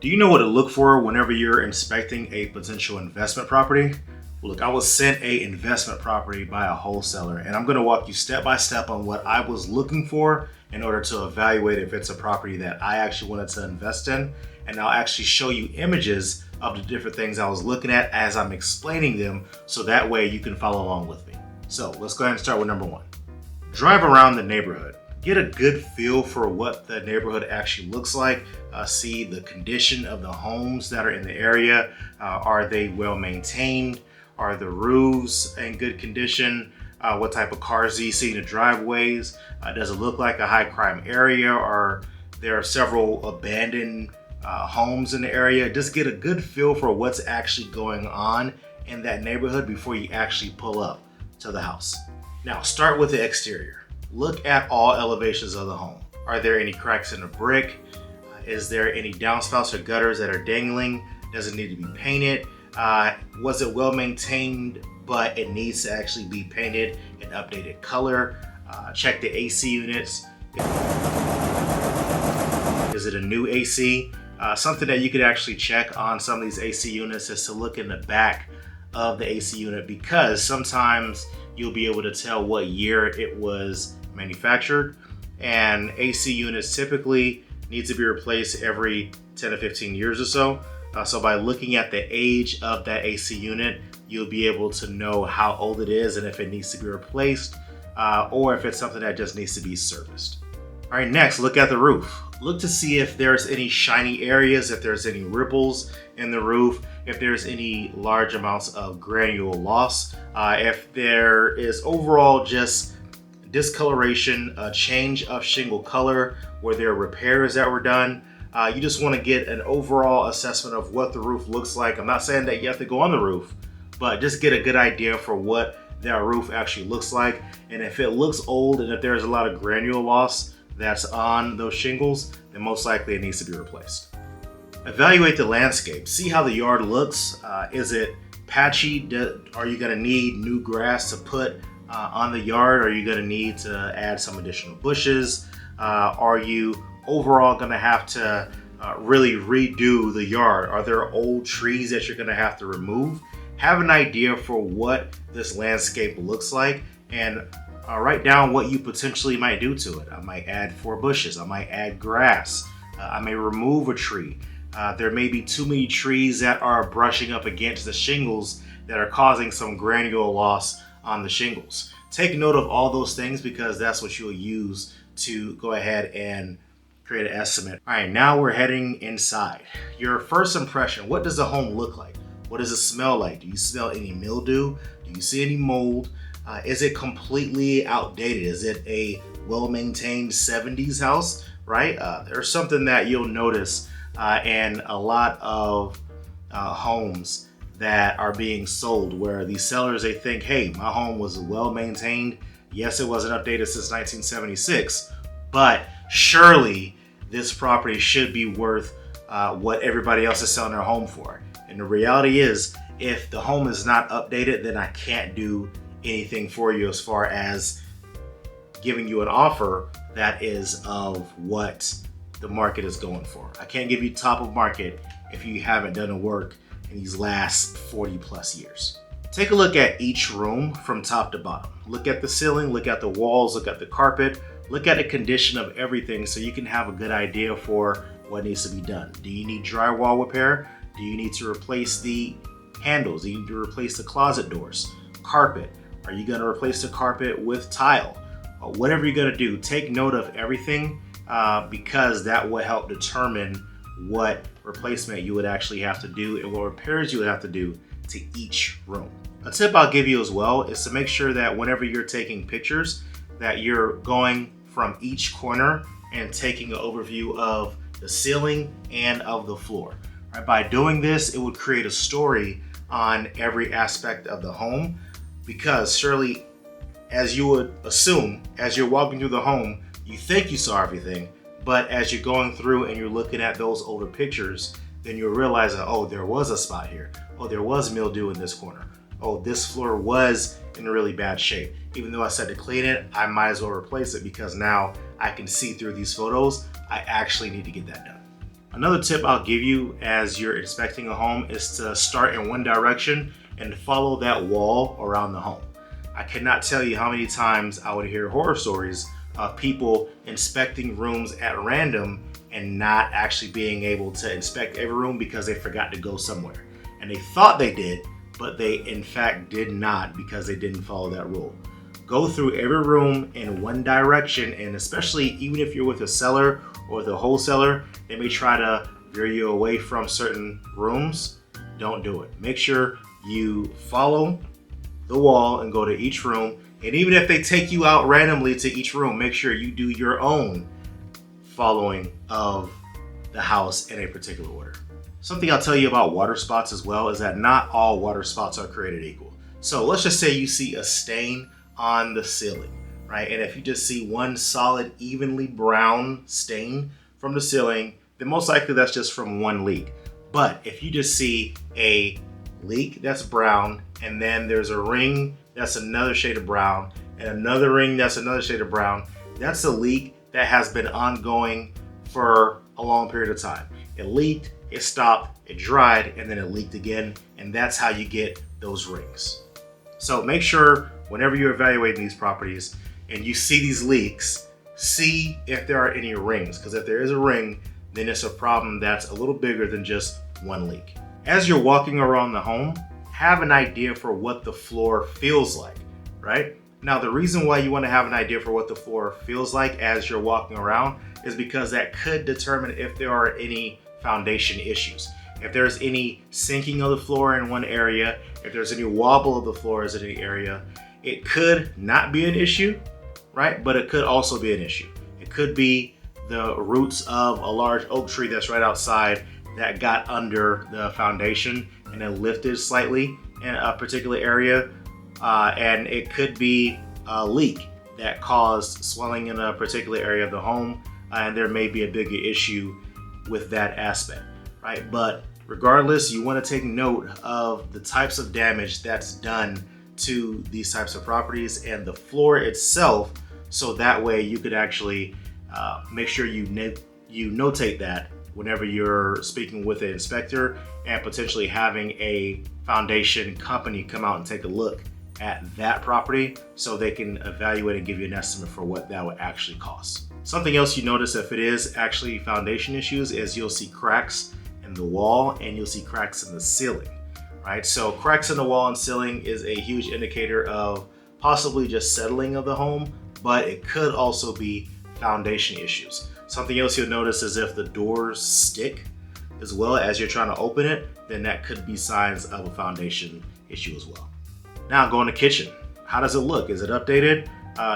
Do you know what to look for whenever you're inspecting a potential investment property? Well, look, I was sent an investment property by a wholesaler, and I'm going to walk you step by step on what I was looking for in order to evaluate if it's a property that I actually wanted to invest in. And I'll actually show you images of the different things I was looking at as I'm explaining them, so that way you can follow along with me. So let's go ahead and start with number one. Drive around the neighborhood. Get a good feel for what the neighborhood actually looks like. See the condition of the homes that are in the area. Are they well maintained? Are the roofs in good condition? What type of cars do you see in the driveways? Does it look like a high crime area, or there are several abandoned homes in the area? Just get a good feel for what's actually going on in that neighborhood before you actually pull up to the house. Now start with the exterior. Look at all elevations of the home. Are there any cracks in the brick? Is there any downspouts or gutters that are dangling? Does it need to be painted? Was it well maintained, but it needs to actually be painted an updated color? Check the AC units. Is it a new AC? Something that you could actually check on some of these AC units is to look in the back of the AC unit, because sometimes you'll be able to tell what year it was manufactured, and AC units typically need to be replaced every 10 to 15 years or so. So by looking at the age of that AC unit, you'll be able to know how old it is and if it needs to be replaced, or if it's something that just needs to be serviced. All right, next, look at the roof. Look to see if there's any shiny areas, if there's any ripples in the roof, if there's any large amounts of granule loss, if there is overall just discoloration, a change of shingle color, where there are repairs that were done. You just want to get an overall assessment of what the roof looks like. I'm not saying that you have to go on the roof, but just get a good idea for what that roof actually looks like. And if it looks old and if there's a lot of granule loss that's on those shingles, then most likely it needs to be replaced. Evaluate the landscape. See how the yard looks. Is it patchy? Are you going to need new grass to put on the yard? Are you going to need to add some additional bushes? Are you overall going to have to really redo the yard? Are there old trees that you're going to have to remove? Have an idea for what this landscape looks like, and write down what you potentially might do to it. I might add 4 bushes. I might add grass. I may remove a tree. There may be too many trees that are brushing up against the shingles that are causing some granule loss on the shingles. Take note of all those things, because that's what you'll use to go ahead and create an estimate. All right, now we're heading inside. Your first impression, what does the home look like? What does it smell like? Do you smell any mildew? Do you see any mold? Is it completely outdated? Is it a well-maintained 70s house, right? There's something that you'll notice in a lot of homes that are being sold, where these sellers, they think, hey, my home was well-maintained. Yes, it wasn't updated since 1976, but surely this property should be worth what everybody else is selling their home for. And the reality is, if the home is not updated, then I can't do anything for you as far as giving you an offer that is of what the market is going for. I can't give you top of market if you haven't done the work in these last 40 plus years. Take a look at each room from top to bottom. Look at the ceiling, look at the walls, look at the carpet, look at the condition of everything, so you can have a good idea for what needs to be done. Do you need drywall repair? Do you need to replace the handles? Do you need to replace the closet doors? Carpet? Are you going to replace the carpet with tile? Whatever you're going to do, take note of everything, because that will help determine what replacement you would actually have to do and what repairs you would have to do to each room. A tip I'll give you as well is to make sure that whenever you're taking pictures, that you're going from each corner and taking an overview of the ceiling and of the floor. Right? By doing this, it would create a story on every aspect of the home, because surely, as you would assume, as you're walking through the home, you think you saw everything, but as you're going through and you're looking at those older pictures, then you'll realize that, oh, there was a spot here. Oh, there was mildew in this corner. Oh, this floor was in really bad shape. Even though I said to clean it, I might as well replace it, because now I can see through these photos, I actually need to get that done. Another tip I'll give you as you're inspecting a home is to start in one direction and follow that wall around the home. I cannot tell you how many times I would hear horror stories of people inspecting rooms at random and not actually being able to inspect every room because they forgot to go somewhere. And they thought they did, but they in fact did not because they didn't follow that rule. Go through every room in one direction, and especially even if you're with a seller or the wholesaler, they may try to veer you away from certain rooms. Don't do it. Make sure you follow the wall and go to each room. And even if they take you out randomly to each room, make sure you do your own following of the house in a particular order. Something I'll tell you about water spots as well is that not all water spots are created equal. So let's just say you see a stain on the ceiling, right? And if you just see one solid, evenly brown stain from the ceiling, then most likely that's just from one leak. But if you just see a leak that's brown, and then there's a ring that's another shade of brown, and another ring that's another shade of brown, that's a leak that has been ongoing for a long period of time. It leaked, it stopped, it dried, and then it leaked again, and that's how you get those rings. So make sure whenever you're evaluating these properties and you see these leaks, see if there are any rings, because if there is a ring, then it's a problem that's a little bigger than just one leak. As you're walking around the home, have an idea for what the floor feels like, right? Now, the reason why you want to have an idea for what the floor feels like as you're walking around is because that could determine if there are any foundation issues. If there's any sinking of the floor in one area, if there's any wobble of the floors in any area, it could not be an issue, right? But it could also be an issue. It could be the roots of a large oak tree that's right outside that got under the foundation and then lifted slightly in a particular area. And it could be a leak that caused swelling in a particular area of the home. And there may be a bigger issue with that aspect, right? But regardless, you want to take note of the types of damage that's done to these types of properties and the floor itself, so that way you could actually make sure you notate that whenever you're speaking with an inspector and potentially having a foundation company come out and take a look at that property so they can evaluate and give you an estimate for what that would actually cost. Something else you notice if it is actually foundation issues is you'll see cracks in the wall and you'll see cracks in the ceiling, right? So cracks in the wall and ceiling is a huge indicator of possibly just settling of the home, but it could also be foundation issues. Something else you'll notice is if the doors stick as well as you're trying to open it, then that could be signs of a foundation issue as well. Now going to kitchen. How does it look? Is it updated?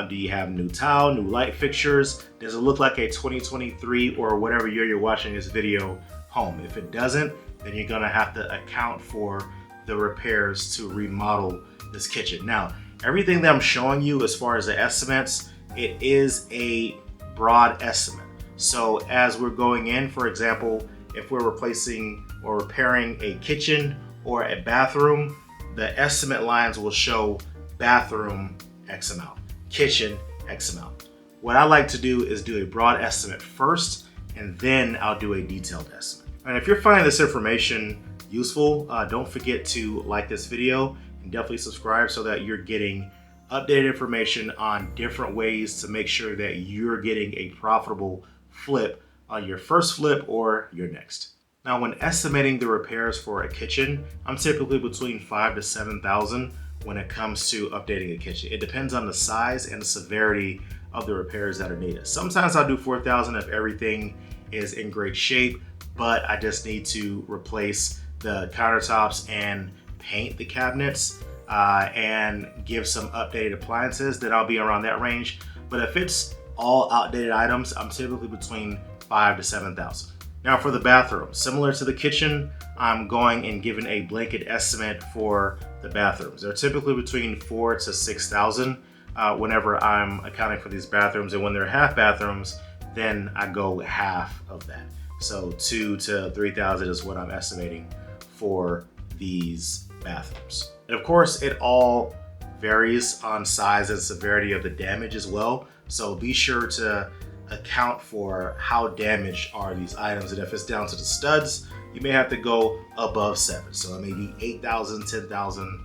Do you have new tile, new light fixtures? Does it look like a 2023 or whatever year you're watching this video home? If it doesn't, then you're gonna have to account for the repairs to remodel this kitchen. Now, everything that I'm showing you as far as the estimates, it is a broad estimate. So as we're going in, for example, if we're replacing or repairing a kitchen or a bathroom, the estimate lines will show bathroom X amount, kitchen X amount. What I like to do is do a broad estimate first, and then I'll do a detailed estimate. And if you're finding this information useful, don't forget to like this video and definitely subscribe so that you're getting updated information on different ways to make sure that you're getting a profitable flip on your first flip or your next. Now, when estimating the repairs for a kitchen, I'm typically between $5,000 to $7,000 when it comes to updating a kitchen. It depends on the size and the severity of the repairs that are needed. Sometimes I'll do $4,000 if everything is in great shape, but I just need to replace the countertops and paint the cabinets and give some updated appliances, then I'll be around that range. But if it's all outdated items, I'm typically between $5,000 to $7,000. Now for the bathroom, similar to the kitchen, I'm going and giving a blanket estimate for the bathrooms. They're typically between $4,000 to $6,000 whenever I'm accounting for these bathrooms. And when they're half bathrooms, then I go half of that. So $2,000 to $3,000 is what I'm estimating for these bathrooms. And of course, it all varies on size and severity of the damage as well. So be sure to account for how damaged are these items. And if it's down to the studs, you may have to go above 7. So it may be 8,000, 10,000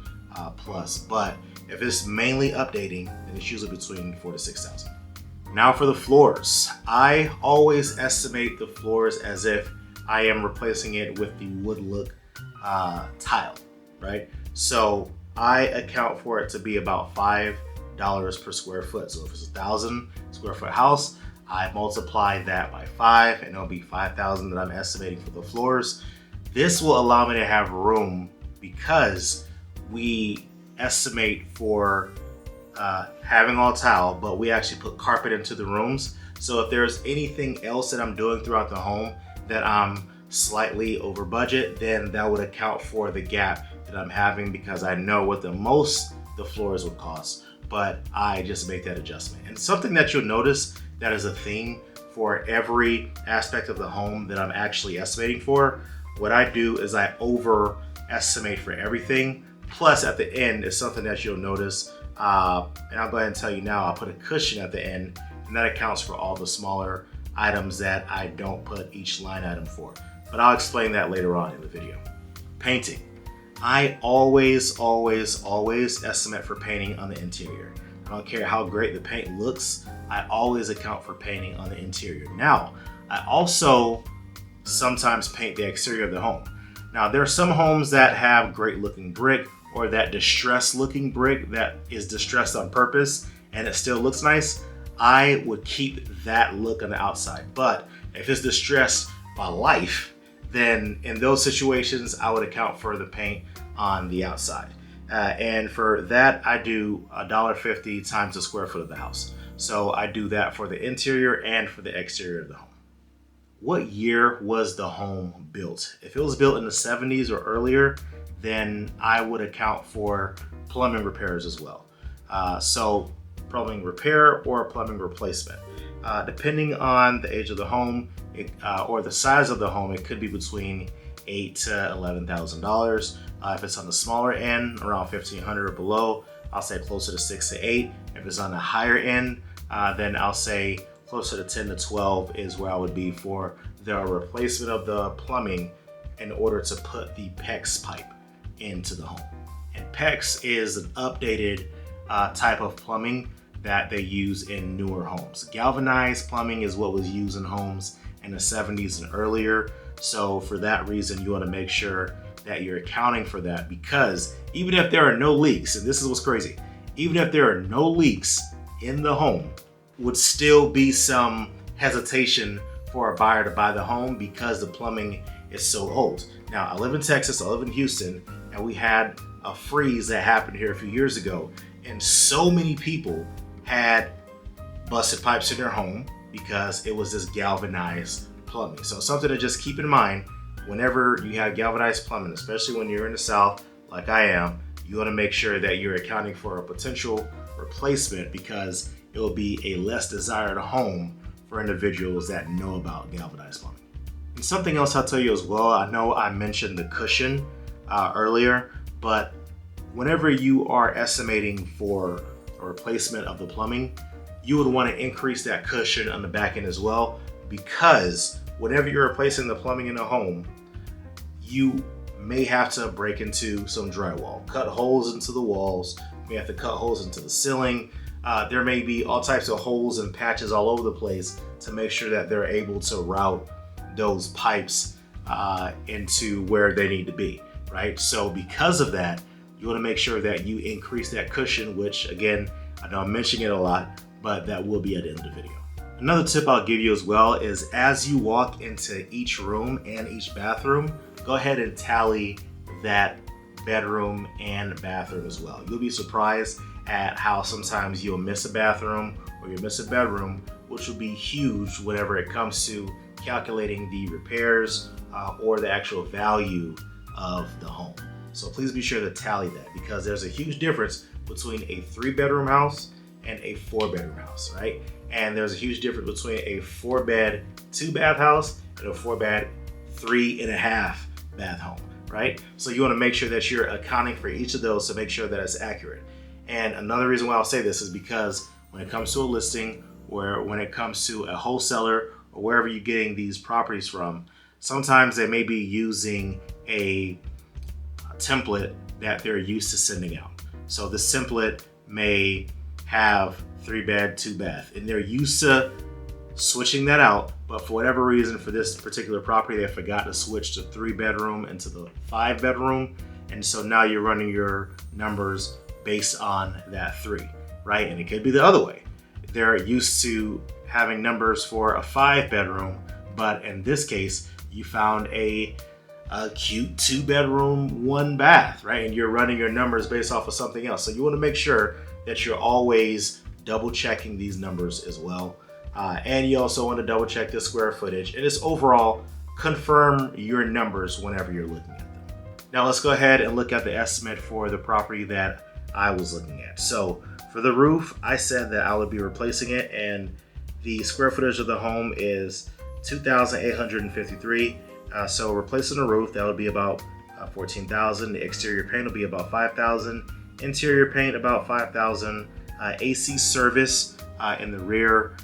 plus. But if it's mainly updating, then it's usually between 4 to 6,000. Now for the floors. I always estimate the floors as if I am replacing it with the wood look tile, right? So I account for it to be about $5 per square foot. So if it's 1,000 square foot house, I multiply that by 5 and it'll be 5,000 that I'm estimating for the floors. This will allow me to have room because we estimate for having all tile, but we actually put carpet into the rooms. So if there's anything else that I'm doing throughout the home that I'm slightly over budget, then that would account for the gap that I'm having because I know what the most the floors would cost, but I just make that adjustment. And something that you'll notice that is a theme for every aspect of the home that I'm actually estimating for, what I do is I overestimate for everything. Plus at the end is something that you'll notice, and I'll go ahead and tell you now, I'll put a cushion at the end, and that accounts for all the smaller items that I don't put each line item for. But I'll explain that later on in the video. Painting. I always estimate for painting on the interior. I don't care how great the paint looks, I always account for painting on the interior. Now, I also sometimes paint the exterior of the home. Now, there are some homes that have great looking brick or that distressed looking brick that is distressed on purpose and it still looks nice. I would keep that look on the outside. But if it's distressed by life, then in those situations, I would account for the paint on the outside. And for that, I do $1.50 times the square foot of the house. So I do that for the interior and for the exterior of the home. What year was the home built? If it was built in the 70s or earlier, then I would account for plumbing repairs as well. So plumbing repair or plumbing replacement. Depending on the age of the home or the size of the home, it could be between $8,000 to $11,000. If it's on the smaller end, around $1,500 or below, I'll say closer to 6 to 8. If it's on the higher end, then I'll say closer to 10 to 12 is where I would be for the replacement of the plumbing in order to put the PEX pipe into the home. And PEX is an updated type of plumbing that they use in newer homes. Galvanized plumbing is what was used in homes in the 70s and earlier. So for that reason, you want to make sure that you're accounting for that, because even if there are no leaks, and this is what's crazy, even if there are no leaks in the home, would still be some hesitation for a buyer to buy the home because the plumbing is so old. Now, I live in Texas, I live in Houston, and we had a freeze that happened here a few years ago, and so many people had busted pipes in their home because it was this galvanized plumbing. So something to just keep in mind whenever you have galvanized plumbing, especially when you're in the South like I am, you want to make sure that you're accounting for a potential replacement because it will be a less desired home for individuals that know about galvanized plumbing. And something else I'll tell you as well, I know I mentioned the cushion earlier, but whenever you are estimating for a replacement of the plumbing, you would want to increase that cushion on the back end as well, because whenever you're replacing the plumbing in a home, you may have to break into some drywall, cut holes into the walls, you may have to cut holes into the ceiling. There may be all types of holes and patches all over the place to make sure that they're able to route those pipes into where they need to be, right? So because of that, you want to make sure that you increase that cushion, which again, I know I'm mentioning it a lot, but that will be at the end of the video. Another tip I'll give you as well is as you walk into each room and each bathroom, go ahead and tally that bedroom and bathroom as well. You'll be surprised at how sometimes you'll miss a bathroom or you'll miss a bedroom, which will be huge whenever it comes to calculating the repairs or the actual value of the home. So please be sure to tally that, because there's a huge difference between a 3-bedroom house and a 4-bedroom house, right? And there's a huge difference between a 4-bed, 2-bath house and a 4-bed, 3.5 bath home, right? So you want to make sure that you're accounting for each of those to make sure that it's accurate. And another reason why I'll say this is because when it comes to a listing where when it comes to a wholesaler or wherever you're getting these properties from, sometimes they may be using a template that they're used to sending out. So this template may have 3-bed, 2-bath, and they're used to switching that out, but for whatever reason for this particular property they forgot to switch the 3-bedroom into the 5-bedroom, and so now you're running your numbers based on that 3, right? And it could be the other way. They're used to having numbers for a 5-bedroom, but in this case you found a cute 2-bedroom, 1-bath, right? And you're running your numbers based off of something else. So you want to make sure that you're always double checking these numbers as well. And you also want to double check the square footage and just overall confirm your numbers whenever you're looking at them. Now let's go ahead and look at the estimate for the property that I was looking at. So for the roof, I said that I would be replacing it, and the square footage of the home is 2,853. So replacing the roof, that would be about 14,000. The exterior paint will be about 5,000. Interior paint about 5,000. AC service in the rear,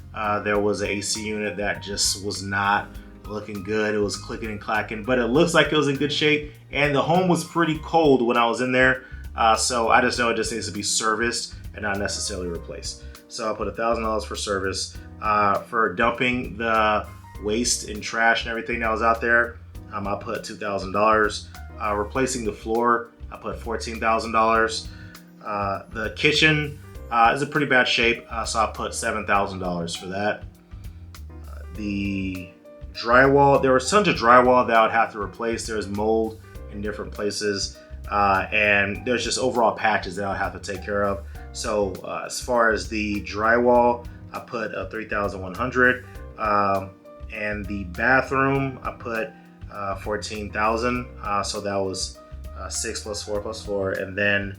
there was an AC unit that just was not looking good. It was clicking and clacking, but it looks like it was in good shape. And the home was pretty cold when I was in there, so I just know it just needs to be serviced and not necessarily replaced. So I'll put $1,000 for service. For dumping the waste and trash and everything that was out there, I put $2,000. Replacing the floor, I put $14,000. The kitchen is in pretty bad shape, so I put $7,000 for that. The drywall, there was tons of drywall that I would have to replace. There's mold in different places, and there's just overall patches that I would have to take care of. So as far as the drywall, I put $3,100. And the bathroom, I put $14,000. So that was 6 plus 4 plus 4. And then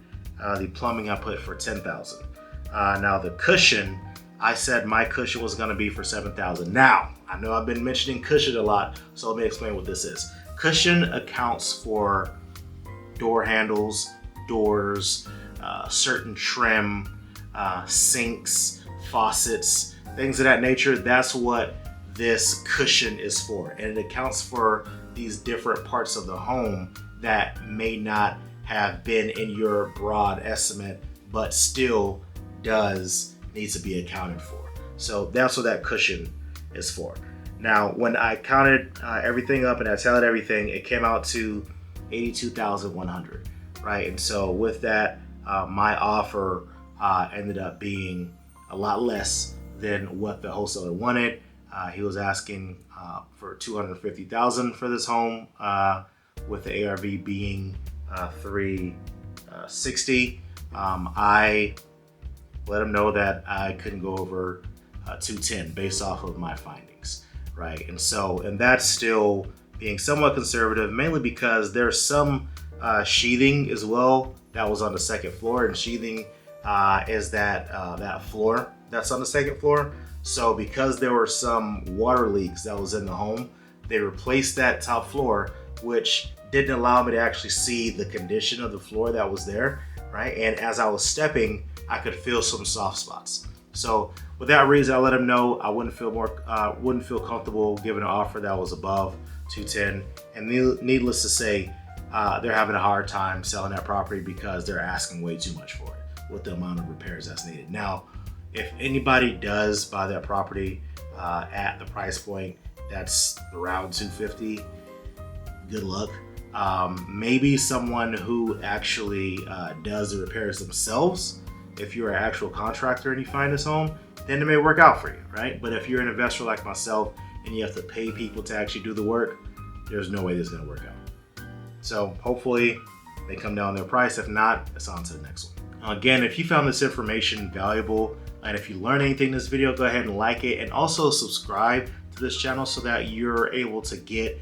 the plumbing I put for $10,000. Now the cushion, I said my cushion was gonna be for $7,000. Now, I know I've been mentioning cushion a lot, so let me explain what this is. Cushion accounts for door handles, doors, certain trim, sinks, faucets, things of that nature. That's what this cushion is for, and it accounts for these different parts of the home that may not have been in your broad estimate, but still does need to be accounted for. So that's what that cushion is for. Now, when I counted everything up and I tallied everything, it came out to $82,100, right? And so with that, my offer ended up being a lot less than what the wholesaler wanted. He was asking for $250,000 for this home, with the ARV being $360,000. I let him know that I couldn't go over $210,000 based off of my findings, right? And that's still being somewhat conservative, mainly because there's some sheathing as well that was on the second floor, and sheathing is that floor that's on the second floor. So because there were some water leaks that was in the home, they replaced that top floor, which didn't allow me to actually see the condition of the floor that was there, right? And as I was stepping, I could feel some soft spots. So with that reason, I let him know I wouldn't feel comfortable giving an offer that was above $210,000. And needless to say, they're having a hard time selling that property because they're asking way too much for it with the amount of repairs that's needed. Now, if anybody does buy that property at the price point that's around $250,000, good luck. Maybe someone who actually does the repairs themselves. If you're an actual contractor and you find this home, then it may work out for you, right? But if you're an investor like myself and you have to pay people to actually do the work, there's no way this is going to work out. So hopefully they come down their price. If not, it's on to the next one. Again, if you found this information valuable, and if you learned anything in this video, go ahead and like it, and also subscribe to this channel so that you're able to get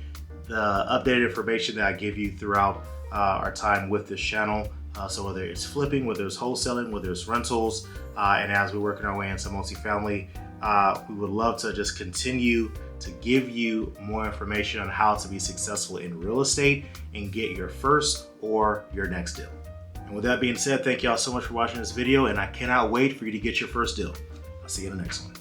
the updated information that I give you throughout our time with this channel. So whether it's flipping, whether it's wholesaling, whether it's rentals, and as we're working our way into multifamily, we would love to just continue to give you more information on how to be successful in real estate and get your first or your next deal. And with that being said, thank y'all so much for watching this video, and I cannot wait for you to get your first deal. I'll see you in the next one.